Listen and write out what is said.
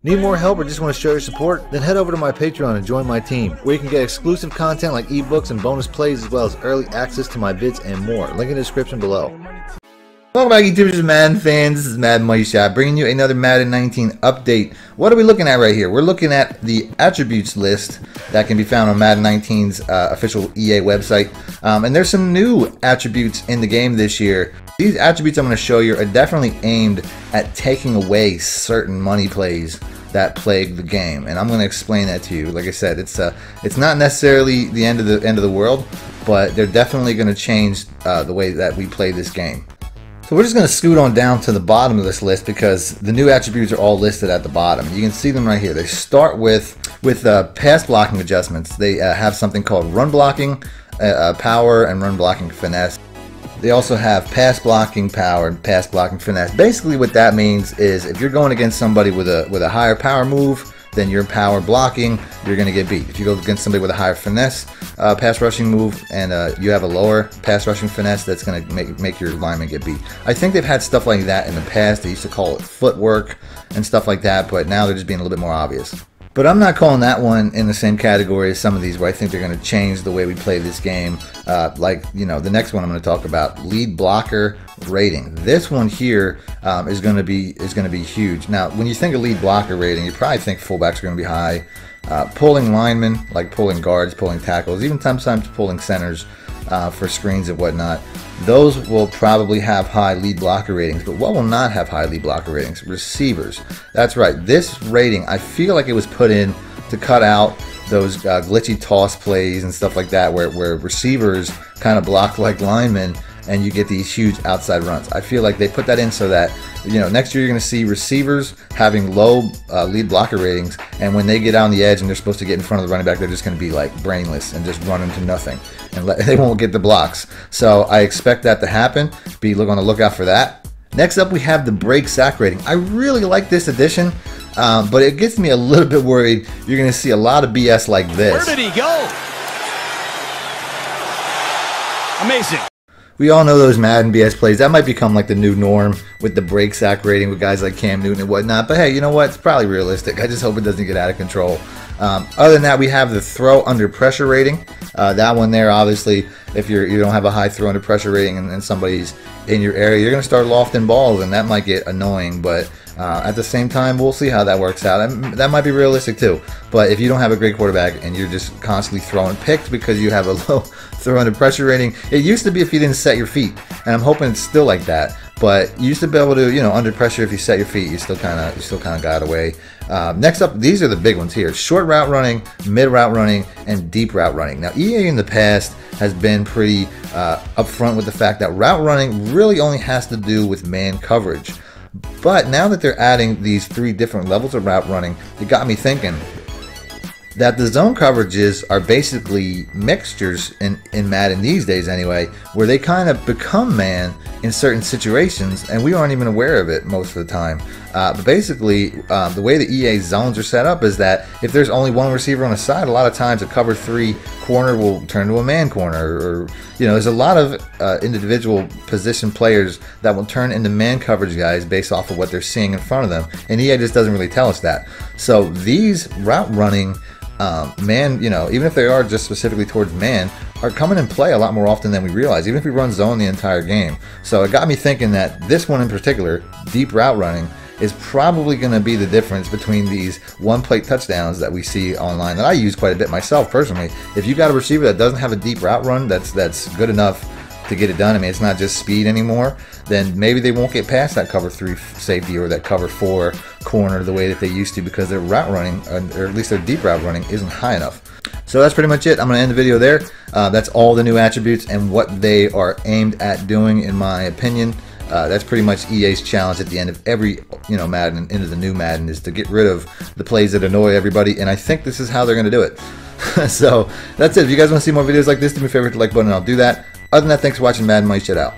Need more help or just want to show your support? Then head over to my Patreon and join my team, where you can get exclusive content like ebooks and bonus plays, as well as early access to my vids and more. Link in the description below. Welcome back, YouTubers and Madden fans. This is MADDENMONEYSHOT, bringing you another Madden 19 update. What are we looking at right here? We're looking at the attributes list that can be found on Madden 19's official EA website. And there's some new attributes in the game this year. These attributes I'm going to show you are definitely aimed at taking away certain money plays that plague the game, and I'm going to explain that to you. Like I said, it's not necessarily the end of the world, but they're definitely going to change the way that we play this game. So we're just going to scoot on down to the bottom of this list because the new attributes are all listed at the bottom. You can see them right here. They start with pass blocking adjustments. They have something called run blocking power and run blocking finesse. They also have pass blocking power and pass blocking finesse. Basically what that means is if you're going against somebody with a higher power move than your power blocking, you're going to get beat. If you go against somebody with a higher finesse pass rushing move and you have a lower pass rushing finesse, that's going to make your lineman get beat. I think they've had stuff like that in the past. They used to call it footwork and stuff like that, but now they're just being a little bit more obvious. But I'm not calling that one in the same category as some of these where I think they're going to change the way we play this game. Like, you know, the next one I'm going to talk about, lead blocker rating. This one here is going to be huge. Now, when you think of lead blocker rating, you probably think fullbacks are going to be high. Pulling linemen, like pulling guards, pulling tackles, even sometimes pulling centers for screens and whatnot, those will probably have high lead blocker ratings. But what will not have high lead blocker ratings? Receivers. That's right. This rating, I feel like it was put in to cut out those glitchy toss plays and stuff like that where receivers kind of block like linemen and you get these huge outside runs. I feel like they put that in so that, you know, next year you're going to see receivers having low lead blocker ratings, and when they get on the edge and they're supposed to get in front of the running back, they're just going to be like brainless and just run into nothing, and they won't get the blocks. So I expect that to happen. Be on the lookout for that. Next up, we have the break sack rating. I really like this addition, but it gets me a little bit worried. You're going to see a lot of BS like this. Where did he go? Amazing. We all know those Madden BS plays. That might become like the new norm with the break sack rating with guys like Cam Newton and whatnot. But hey, you know what? It's probably realistic. I just hope it doesn't get out of control. Other than that, we have the throw under pressure rating. That one there, obviously, if you don't have a high throw under pressure rating and somebody's in your area, you're going to start lofting balls, and that might get annoying. But at the same time, we'll see how that works out. That might be realistic too. But if you don't have a great quarterback and you're just constantly throwing picks because you have a low throw under pressure rating, it used to be if you didn't set your feet, and I'm hoping it's still like that. But you used to be able to, you know, under pressure, if you set your feet, you still kind of got away. Next up, these are the big ones here: short route running, mid route running, and deep route running. Now, EA in the past has been pretty upfront with the fact that route running really only has to do with man coverage. But now that they're adding these 3 different levels of route running, it got me thinking that the zone coverages are basically mixtures in Madden these days anyway, where they kind of become man in certain situations and we aren't even aware of it most of the time. But basically, the way the EA zones are set up is that if there's only one receiver on a side, a lot of times a cover 3 corner will turn to a man corner, or you know, there's a lot of individual position players that will turn into man coverage guys based off of what they're seeing in front of them, and EA just doesn't really tell us that. So these route running man, you know, even if they are just specifically towards man, are coming in play a lot more often than we realize, even if we run zone the entire game. So it got me thinking that this one in particular, deep route running, is probably going to be the difference between these one-play touchdowns that we see online that I use quite a bit myself personally. If you got a receiver that doesn't have a deep route run that's good enough to get it done, I mean, it's not just speed anymore, then maybe they won't get past that cover 3 safety or that cover 4 corner the way that they used to, because their route running, or at least their deep route running, isn't high enough. So that's pretty much it. I'm going to end the video there. That's all the new attributes and what they are aimed at doing, in my opinion. That's pretty much EA's challenge at the end of every, you know, Madden, into the new Madden, is to get rid of the plays that annoy everybody, and I think this is how they're going to do it. So that's it. If you guys want to see more videos like this, do me a favor, hit the like button and I'll do that. Other than that, thanks for watching. MADDENMONEYSHOT out.